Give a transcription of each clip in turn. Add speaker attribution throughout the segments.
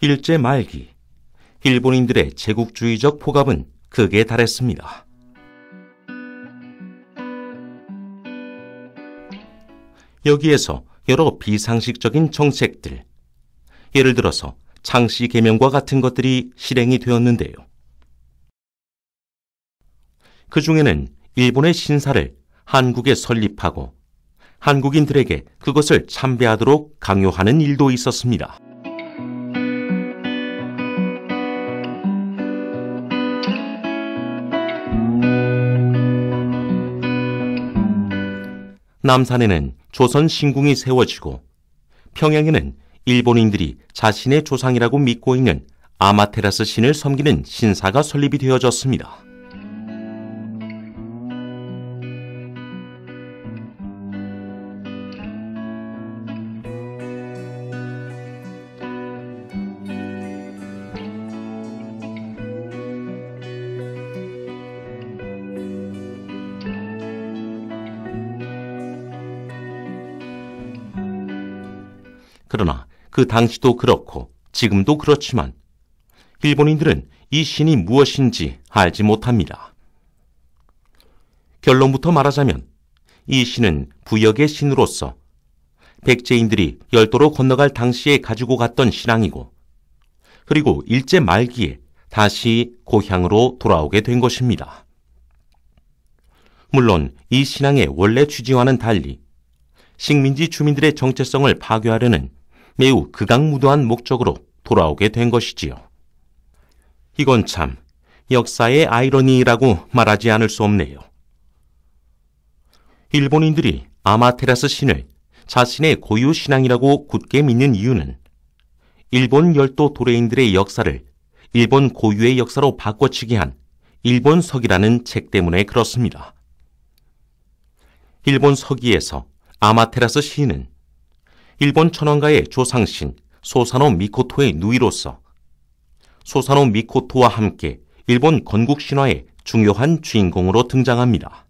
Speaker 1: 일제 말기, 일본인들의 제국주의적 포갑은 극에 달했습니다. 여기에서 여러 비상식적인 정책들, 예를 들어서 창씨 개명과 같은 것들이 실행이 되었는데요. 그 중에는 일본의 신사를 한국에 설립하고 한국인들에게 그것을 참배하도록 강요하는 일도 있었습니다. 남산에는 조선 신궁이 세워지고 평양에는 일본인들이 자신의 조상이라고 믿고 있는 아마테라스 신을 섬기는 신사가 설립이 되어졌습니다. 그러나 그 당시도 그렇고 지금도 그렇지만 일본인들은 이 신이 무엇인지 알지 못합니다. 결론부터 말하자면 이 신은 부역의 신으로서 백제인들이 열도로 건너갈 당시에 가지고 갔던 신앙이고, 그리고 일제 말기에 다시 고향으로 돌아오게 된 것입니다. 물론 이 신앙의 원래 취지와는 달리 식민지 주민들의 정체성을 파괴하려는 매우 극악무도한 목적으로 돌아오게 된 것이지요. 이건 참 역사의 아이러니라고 말하지 않을 수 없네요. 일본인들이 아마테라스 신을 자신의 고유 신앙이라고 굳게 믿는 이유는 일본 열도 도래인들의 역사를 일본 고유의 역사로 바꿔치기 한 일본 서기라는 책 때문에 그렇습니다. 일본 서기에서 아마테라스 시인은 일본 천황가의 조상신 소사노 미코토의 누이로서 소사노 미코토와 함께 일본 건국 신화의 중요한 주인공으로 등장합니다.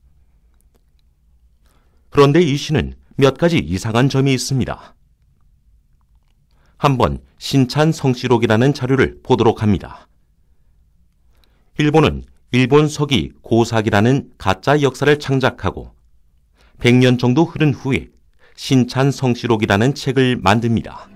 Speaker 1: 그런데 이 시는 몇 가지 이상한 점이 있습니다. 한번 신찬 성시록이라는 자료를 보도록 합니다. 일본은 일본 서기 고사기라는 가짜 역사를 창작하고 100년 정도 흐른 후에 신찬 성시록이라는 책을 만듭니다.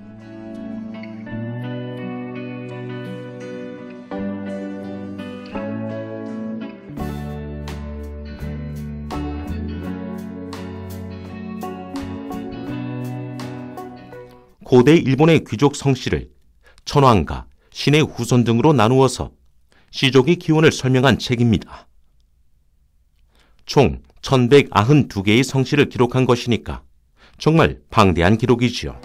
Speaker 1: 고대 일본의 귀족 성씨를 천황가, 신의 후손 등으로 나누어서 시족의 기원을 설명한 책입니다. 총 1192개의 성씨를 기록한 것이니까 정말 방대한 기록이지요.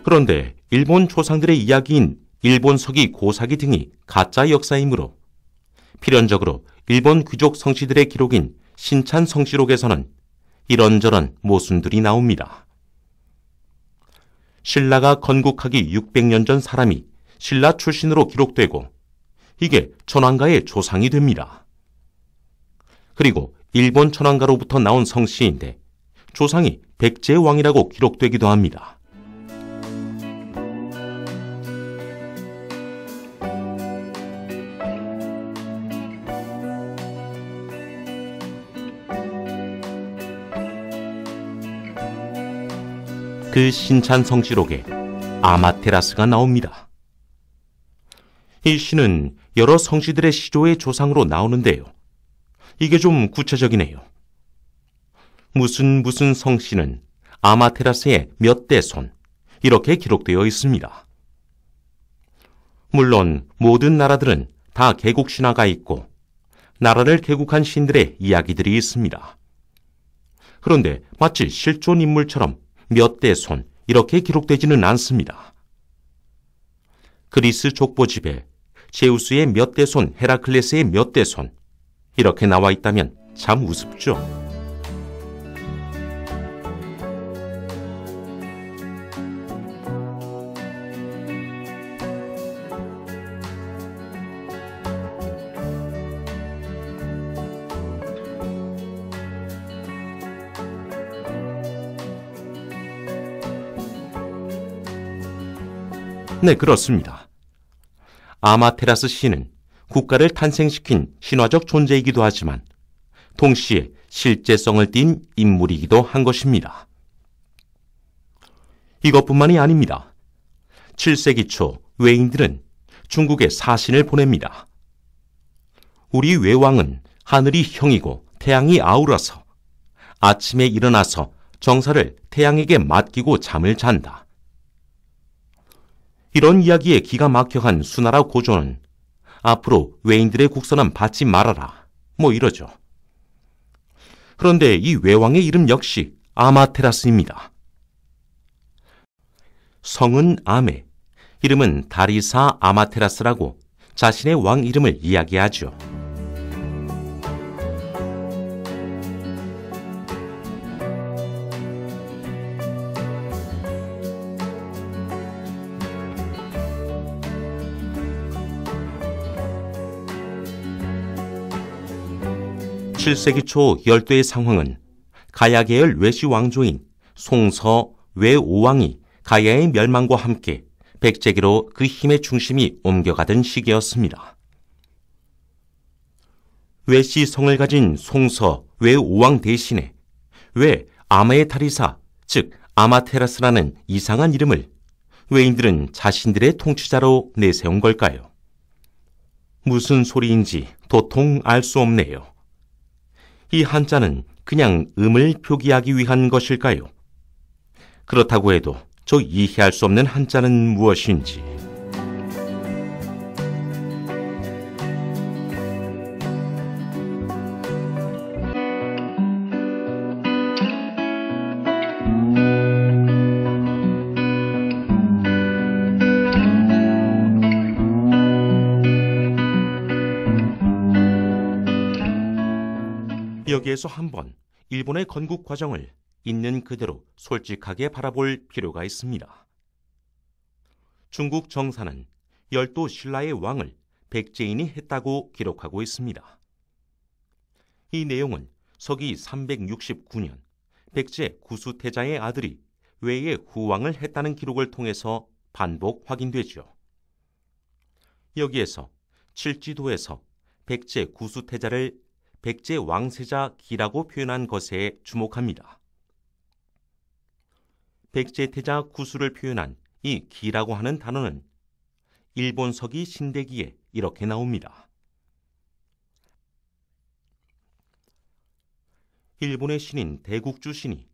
Speaker 1: 그런데 일본 조상들의 이야기인 일본 서기 고사기 등이 가짜 역사이므로 필연적으로 일본 귀족 성씨들의 기록인 신찬 성시록에서는 이런저런 모순들이 나옵니다. 신라가 건국하기 600년 전 사람이 신라 출신으로 기록되고 이게 천황가의 조상이 됩니다. 그리고 일본 천황가로부터 나온 성씨인데 조상이 백제왕이라고 기록되기도 합니다. 그 신찬 성시록에 아마테라스가 나옵니다. 이 시는 여러 성씨들의 시조의 조상으로 나오는데요. 이게 좀 구체적이네요. 무슨 성씨는 아마테라스의 몇 대 손, 이렇게 기록되어 있습니다. 물론 모든 나라들은 다 개국 신화가 있고 나라를 개국한 신들의 이야기들이 있습니다. 그런데 마치 실존 인물처럼 몇 대 손, 이렇게 기록되지는 않습니다. 그리스 족보집에 제우스의 몇 대 손, 헤라클레스의 몇 대 손, 이렇게 나와 있다면 참 우습죠. 네, 그렇습니다. 아마테라스 신은 국가를 탄생시킨 신화적 존재이기도 하지만 동시에 실제성을 띤 인물이기도 한 것입니다. 이것뿐만이 아닙니다. 7세기 초 외인들은 중국에 사신을 보냅니다. 우리 외왕은 하늘이 형이고 태양이 아우라서 아침에 일어나서 정사를 태양에게 맡기고 잠을 잔다. 이런 이야기에 기가 막혀간 수나라 고조는 앞으로 외인들의 국선은 받지 말아라, 이러죠. 그런데 이 외왕의 이름 역시 아마테라스입니다. 성은 아메, 이름은 다리사 아마테라스라고 자신의 왕 이름을 이야기하죠. (7세기) 초 열도의 상황은 가야 계열 외시 왕조인 송서 외오왕이 가야의 멸망과 함께 백제기로 그 힘의 중심이 옮겨가던 시기였습니다. 외시 성을 가진 송서 외오왕 대신에 왜 아마의 다리사, 즉 아마테라스라는 이상한 이름을 외인들은 자신들의 통치자로 내세운 걸까요? 무슨 소리인지 도통 알 수 없네요. 이 한자는 그냥 음을 표기하기 위한 것일까요? 그렇다고 해도 저 이해할 수 없는 한자는 무엇인지. 여기에서 한번 일본의 건국 과정을 있는 그대로 솔직하게 바라볼 필요가 있습니다. 중국 정사는 열도 신라의 왕을 백제인이 했다고 기록하고 있습니다. 이 내용은 서기 369년 백제 구수태자의 아들이 외의 후왕을 했다는 기록을 통해서 반복 확인되죠. 여기에서 칠지도에서 백제 구수태자를 백제 왕세자 기라고 표현한 것에 주목합니다. 백제 태자 구수를 표현한 이 기라고 하는 단어는 일본 서기 신대기에 이렇게 나옵니다. 일본의 신인 대국주 신이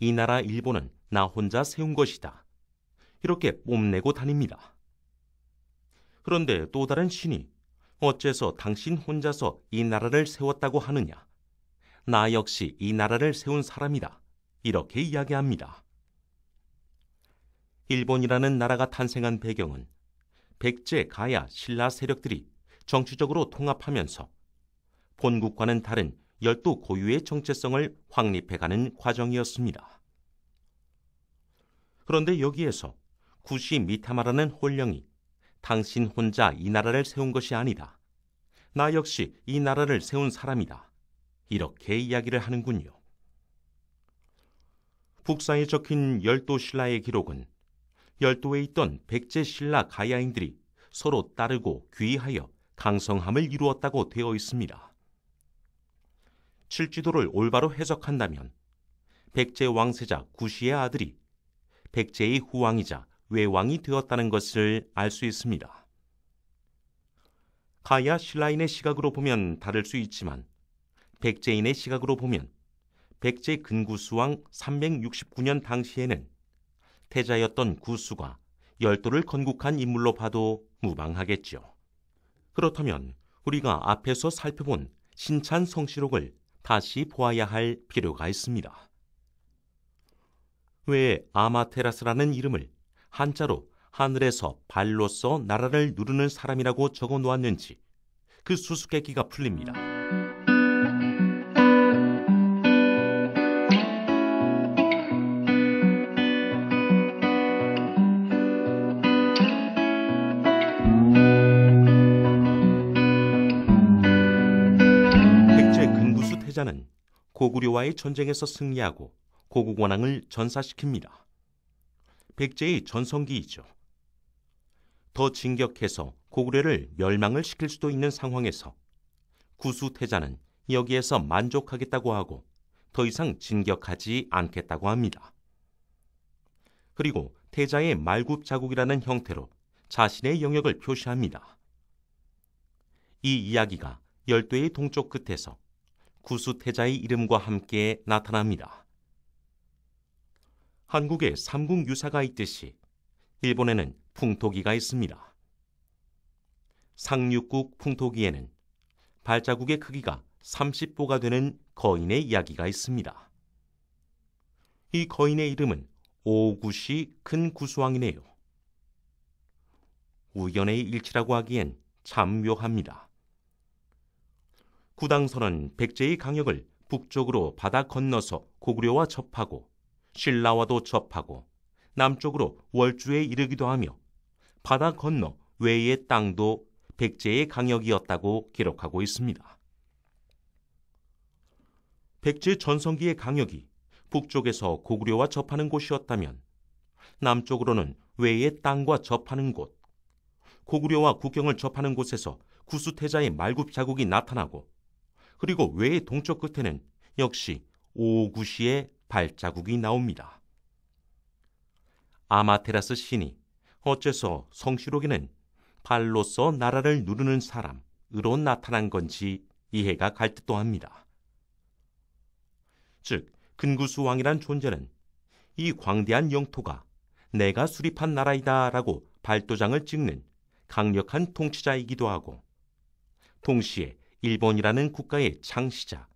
Speaker 1: 이 나라 일본은 나 혼자 세운 것이다, 이렇게 뽐내고 다닙니다. 그런데 또 다른 신이 어째서 당신 혼자서 이 나라를 세웠다고 하느냐? 나 역시 이 나라를 세운 사람이다, 이렇게 이야기합니다. 일본이라는 나라가 탄생한 배경은 백제, 가야, 신라 세력들이 정치적으로 통합하면서 본국과는 다른 열도 고유의 정체성을 확립해가는 과정이었습니다. 그런데 여기에서 구시 미타마라는 홀령이 당신 혼자 이 나라를 세운 것이 아니다, 나 역시 이 나라를 세운 사람이다, 이렇게 이야기를 하는군요. 북사에 적힌 열도 신라의 기록은 열도에 있던 백제 신라 가야인들이 서로 따르고 귀의하여 강성함을 이루었다고 되어 있습니다. 칠지도를 올바로 해석한다면 백제 왕세자 구시의 아들이 백제의 후왕이자 외왕이 되었다는 것을 알 수 있습니다. 가야 신라인의 시각으로 보면 다를 수 있지만 백제인의 시각으로 보면 백제 근구수왕 369년 당시에는 태자였던 구수가 열도를 건국한 인물로 봐도 무방하겠죠. 그렇다면 우리가 앞에서 살펴본 신찬 성시록을 다시 보아야 할 필요가 있습니다. 왜 아마테라스라는 이름을 한자로 하늘에서 발로써 나라를 누르는 사람이라고 적어 놓았는지 그 수수께끼가 풀립니다. 백제 근구수 태자는 고구려와의 전쟁에서 승리하고 고국원왕을 전사시킵니다. 백제의 전성기이죠. 더 진격해서 고구려를 멸망을 시킬 수도 있는 상황에서 구수태자는 여기에서 만족하겠다고 하고 더 이상 진격하지 않겠다고 합니다. 그리고 태자의 말굽자국이라는 형태로 자신의 영역을 표시합니다. 이 이야기가 열도의 동쪽 끝에서 구수태자의 이름과 함께 나타납니다. 한국에 삼국유사가 있듯이 일본에는 풍토기가 있습니다. 상륙국 풍토기에는 발자국의 크기가 30보가 되는 거인의 이야기가 있습니다. 이 거인의 이름은 오구시 큰 구수왕이네요. 우연의 일치라고 하기엔 참 묘합니다. 구당선은 백제의 강역을 북쪽으로 바다 건너서 고구려와 접하고 신라와도 접하고 남쪽으로 월주에 이르기도 하며 바다 건너 외의 땅도 백제의 강역이었다고 기록하고 있습니다. 백제 전성기의 강역이 북쪽에서 고구려와 접하는 곳이었다면 남쪽으로는 외의 땅과 접하는 곳, 고구려와 국경을 접하는 곳에서 구수태자의 말굽자국이 나타나고 그리고 외의 동쪽 끝에는 역시 오구시의 발자국이 나옵니다. 아마테라스 신이 어째서 성시록에는 발로서 나라를 누르는 사람으로 나타난 건지 이해가 갈 듯도 합니다. 즉, 근구수왕이란 존재는 이 광대한 영토가 내가 수립한 나라이다 라고 발도장을 찍는 강력한 통치자이기도 하고 동시에 일본이라는 국가의 창시자,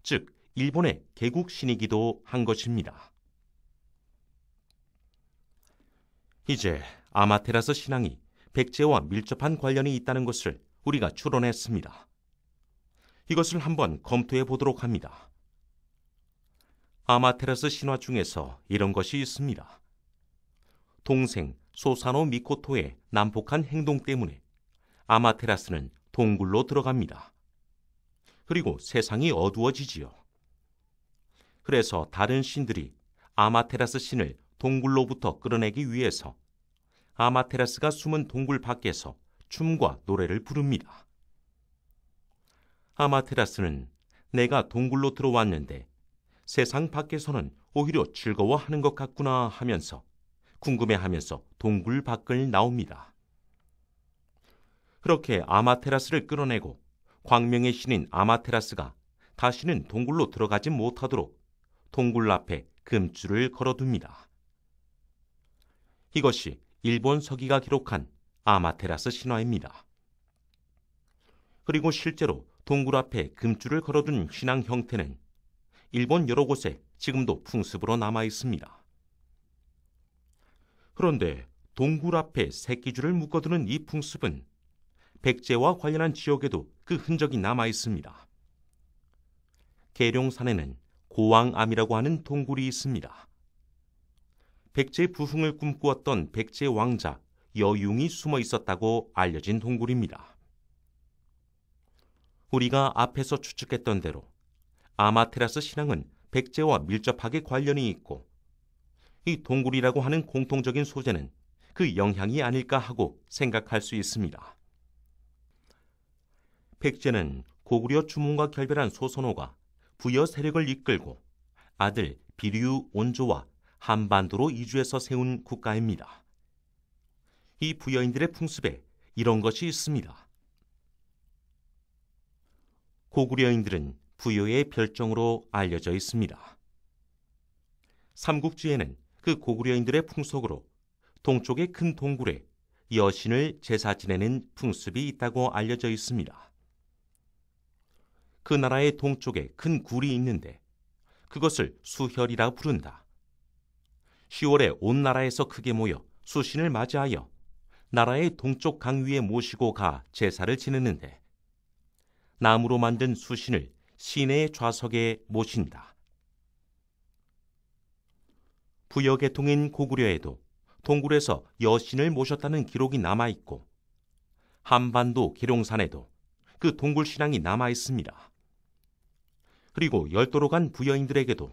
Speaker 1: 즉 일본의 개국신이기도 한 것입니다. 이제 아마테라스 신앙이 백제와 밀접한 관련이 있다는 것을 우리가 추론했습니다. 이것을 한번 검토해 보도록 합니다. 아마테라스 신화 중에서 이런 것이 있습니다. 동생 소사노 미코토의 난폭한 행동 때문에 아마테라스는 동굴로 들어갑니다. 그리고 세상이 어두워지지요. 그래서 다른 신들이 아마테라스 신을 동굴로부터 끌어내기 위해서 아마테라스가 숨은 동굴 밖에서 춤과 노래를 부릅니다. 아마테라스는 내가 동굴로 들어왔는데 세상 밖에서는 오히려 즐거워하는 것 같구나 하면서 궁금해하면서 동굴 밖을 나옵니다. 그렇게 아마테라스를 끌어내고 광명의 신인 아마테라스가 다시는 동굴로 들어가지 못하도록 동굴 앞에 금줄을 걸어둡니다. 이것이 일본 서기가 기록한 아마테라스 신화입니다. 그리고 실제로 동굴 앞에 금줄을 걸어둔 신앙 형태는 일본 여러 곳에 지금도 풍습으로 남아 있습니다. 그런데 동굴 앞에 새끼줄을 묶어두는 이 풍습은 백제와 관련한 지역에도 그 흔적이 남아 있습니다. 계룡산에는 고왕암이라고 하는 동굴이 있습니다. 백제 부흥을 꿈꾸었던 백제 왕자 여융이 숨어 있었다고 알려진 동굴입니다. 우리가 앞에서 추측했던 대로 아마테라스 신앙은 백제와 밀접하게 관련이 있고 이 동굴이라고 하는 공통적인 소재는 그 영향이 아닐까 하고 생각할 수 있습니다. 백제는 고구려 주문과 결별한 소선호가 부여 세력을 이끌고 아들 비류 온조와 한반도로 이주해서 세운 국가입니다. 이 부여인들의 풍습에 이런 것이 있습니다. 고구려인들은 부여의 별종으로 알려져 있습니다. 삼국지에는 그 고구려인들의 풍속으로 동쪽의 큰 동굴에 여신을 제사 지내는 풍습이 있다고 알려져 있습니다. 그 나라의 동쪽에 큰 굴이 있는데 그것을 수혈이라 부른다. 10월에 온 나라에서 크게 모여 수신을 맞이하여 나라의 동쪽 강 위에 모시고 가 제사를 지내는데 나무로 만든 수신을 시내의 좌석에 모신다. 부여계통인 고구려에도 동굴에서 여신을 모셨다는 기록이 남아있고 한반도 계룡산에도 그 동굴 신앙이 남아있습니다. 그리고 열도로 간 부여인들에게도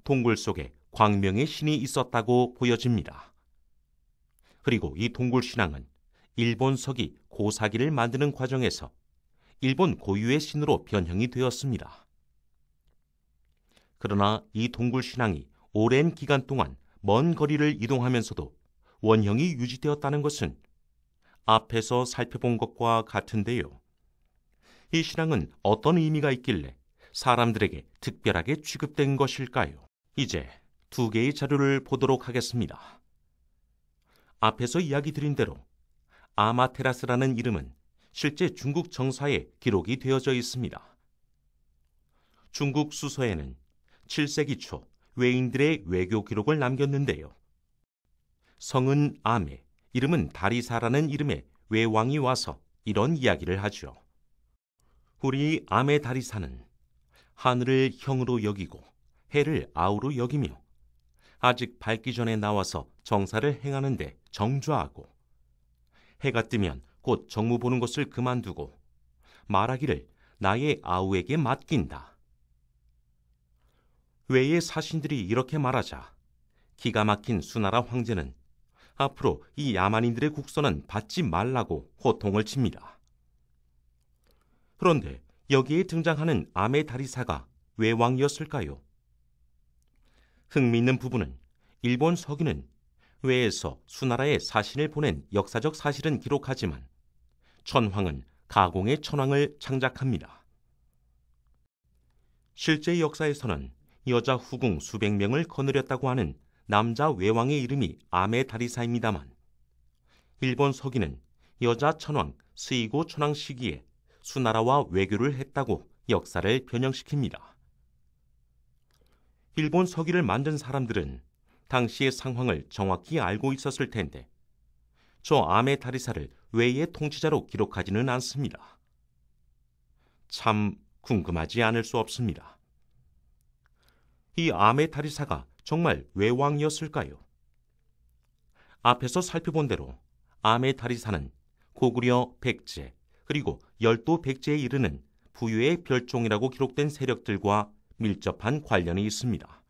Speaker 1: 동굴 속에 광명의 신이 있었다고 보여집니다. 그리고 이 동굴 신앙은 일본석이 고사기를 만드는 과정에서 일본 고유의 신으로 변형이 되었습니다. 그러나 이 동굴신앙이 오랜 기간 동안 먼 거리를 이동하면서도 원형이 유지되었다는 것은 앞에서 살펴본 것과 같은데요. 이 신앙은 어떤 의미가 있길래 사람들에게 특별하게 취급된 것일까요? 이제 두 개의 자료를 보도록 하겠습니다. 앞에서 이야기 드린 대로 아마테라스라는 이름은 실제 중국 정사에 기록이 되어져 있습니다. 중국 수서에는 7세기 초 외인들의 외교 기록을 남겼는데요. 성은 아메, 이름은 다리사라는 이름의 외왕이 와서 이런 이야기를 하죠. 우리 아메 다리사는 하늘을 형으로 여기고 해를 아우로 여기며 아직 밝기 전에 나와서 정사를 행하는데 정좌하고 해가 뜨면 곧 정무 보는 것을 그만두고 말하기를 나의 아우에게 맡긴다. 외의 사신들이 이렇게 말하자 기가 막힌 수나라 황제는 앞으로 이 야만인들의 국선은 받지 말라고 호통을 칩니다. 그런데 여기에 등장하는 아메 다리사가 왜 왕이었을까요? 흥미있는 부분은 일본 서기는 외에서 수나라에 사신을 보낸 역사적 사실은 기록하지만 천황은 가공의 천황을 창작합니다. 실제 역사에서는 여자 후궁 수백 명을 거느렸다고 하는 남자 외왕의 이름이 아메 다리사입니다만 일본 서기는 여자 천황 스이고 천황 시기에 수나라와 외교를 했다고 역사를 변형시킵니다. 일본 서기를 만든 사람들은 당시의 상황을 정확히 알고 있었을 텐데 저 아메 다리사를 외의 통치자로 기록하지는 않습니다. 참 궁금하지 않을 수 없습니다. 이 아메 다리사가 정말 외왕이었을까요? 앞에서 살펴본 대로 아메 다리사는 고구려 백제 그리고 열도 백제에 이르는 부유의 별종이라고 기록된 세력들과 밀접한 관련이 있습니다.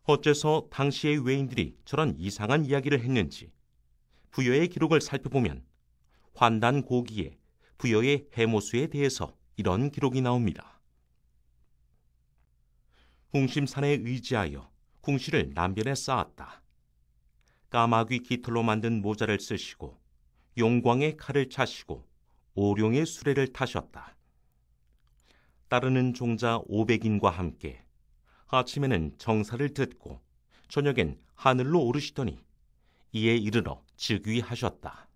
Speaker 1: 어째서 당시의 외인들이 저런 이상한 이야기를 했는지 부여의 기록을 살펴보면 환단 고기에 부여의 해모수에 대해서 이런 기록이 나옵니다. 궁심산에 의지하여 궁시를 남변에 쌓았다. 까마귀 깃털로 만든 모자를 쓰시고 용광의 칼을 차시고 오룡의 수레를 타셨다. 따르는 종자 500인과 함께 아침에는 정사를 듣고 저녁엔 하늘로 오르시더니 이에 이르러 즉위하셨다.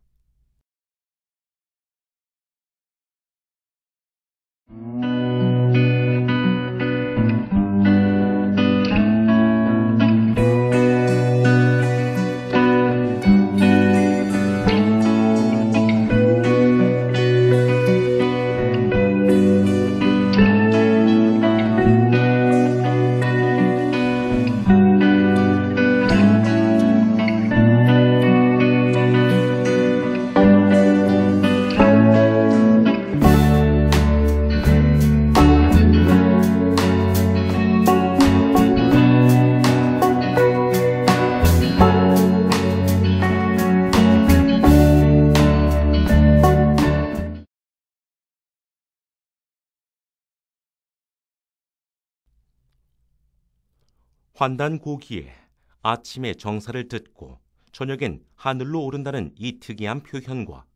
Speaker 1: 환단 고기에 아침에 정사를 듣고 저녁엔 하늘로 오른다는 이 특이한 표현과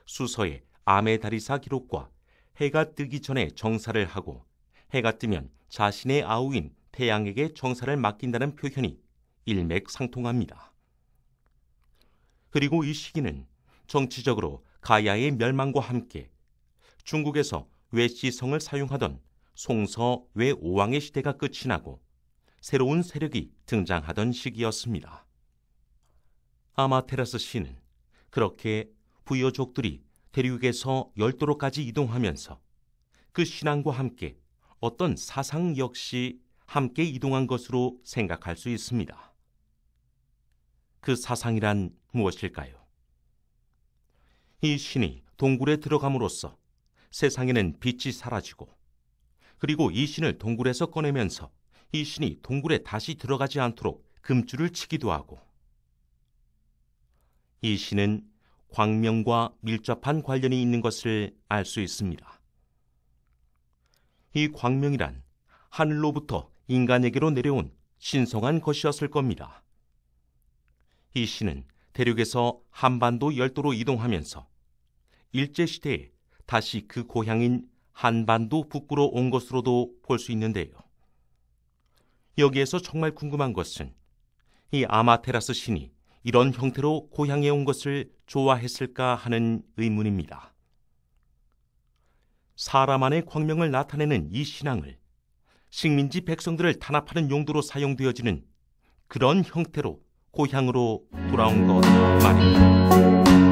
Speaker 1: 수서의 아메 다리사 기록과 해가 뜨기 전에 정사를 하고 해가 뜨면 자신의 아우인 태양에게 정사를 맡긴다는 표현이 일맥상통합니다. 그리고 이 시기는 정치적으로 가야의 멸망과 함께 중국에서 외시성을 사용하던 송서 외오왕의 시대가 끝이 나고 새로운 세력이 등장하던 시기였습니다. 아마테라스 시는 그렇게 부여족들이 대륙에서 열도로까지 이동하면서 그 신앙과 함께 어떤 사상 역시 함께 이동한 것으로 생각할 수 있습니다. 그 사상이란 무엇일까요? 이 신이 동굴에 들어감으로써 세상에는 빛이 사라지고 그리고 이 신을 동굴에서 꺼내면서 이 신이 동굴에 다시 들어가지 않도록 금줄을 치기도 하고 이 신은 광명과 밀접한 관련이 있는 것을 알 수 있습니다. 이 광명이란 하늘로부터 인간에게로 내려온 신성한 것이었을 겁니다. 이 신은 대륙에서 한반도 열도로 이동하면서 일제시대에 다시 그 고향인 한반도 북부로 온 것으로도 볼 수 있는데요. 여기에서 정말 궁금한 것은 이 아마테라스 신이 이런 형태로 고향에 온 것을 좋아했을까 하는 의문입니다. 사람 안의 광명을 나타내는 이 신앙을 식민지 백성들을 탄압하는 용도로 사용되어지는 그런 형태로 고향으로 돌아온 것 말입니다.